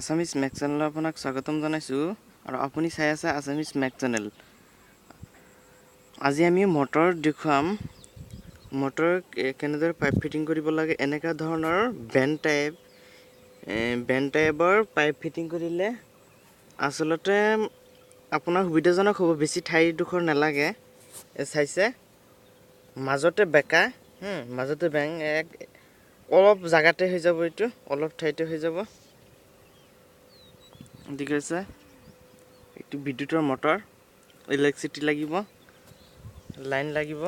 Assamese make channel আপোনাক স্বাগতম জনাইছো আৰু আপুনি চাই আছে আসামিজ মেক চেনেল। আজি আমি মটৰ দেখুৱাম। মটৰ কেনেদৰে পাইপ ফিটিং কৰিব লাগে। এনেকা ধৰণৰ বেন টাইপৰ পাইপ ফিটিং কৰিলে আসলতে আপোনাৰ সুবিধাজনক হ'ব। বেছি ঠাইডোখৰ নালাগে। চাইছে মাজতে বেকা, মাজতে বেং, অলপ জাগাতে হৈ যাব। এইটো অলপ ঠাইতে হৈ যাব। ঠিক আছে, এইটো বিদ্যুতৰ মটৰ, ইলেক্ট্ৰিচিটি লাগিব, লাইন লাগিব।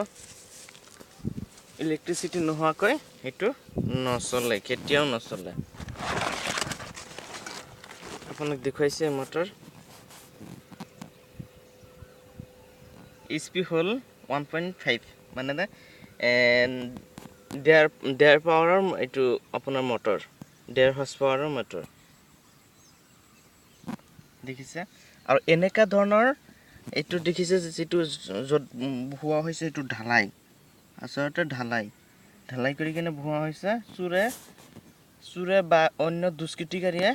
ইলেক্ট্ৰিচিটি নোহোৱাকৈ এইটো নচলে, কেতিয়াও নচলে। আপোনাক দেখুৱাইছে মটৰ HP হ'ল 1.5, মানে ডেৰ পাৱাৰৰ এইটো আপোনাৰ মটৰ, 1.5 হৰ্চ পাৱাৰৰ মটৰ দেখিছে। আৰু এনেকা ধৰণৰ এইটো দেখিছে যিটো য'ত বহোৱা হৈছে এইটো ঢালাই, আচলতে ঢালাই কৰি কিনে বহোৱা হৈছে। চোৰে বা অন্য দুষ্কৃতিকাৰীয়ে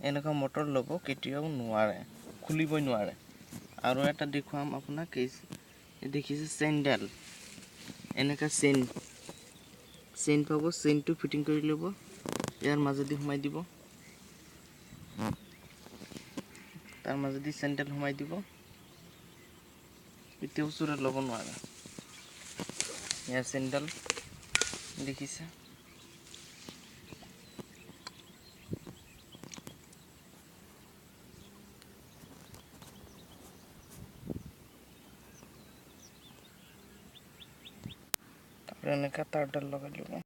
এনেকুৱা মটৰ ল'ব কেতিয়াও নোৱাৰে, খুলিবই নোৱাৰে। আৰু এটা দেখুৱাম আপোনাক, দেখিছে চেইনডাল, এনেকা চেইন পাব। চেইনটো ফিটিং কৰি ল'ব, ইয়াৰ মাজেদি সোমাই দিব, তাৰ মাজেদি চেইনডাল সোমাই দিব। কেতিয়াও চোৰে ল'ব নোৱাৰে। ইয়াৰ চেইনডাল দেখিছে। তাৰপৰে এনেকা তাৰডাল লগাই দিব।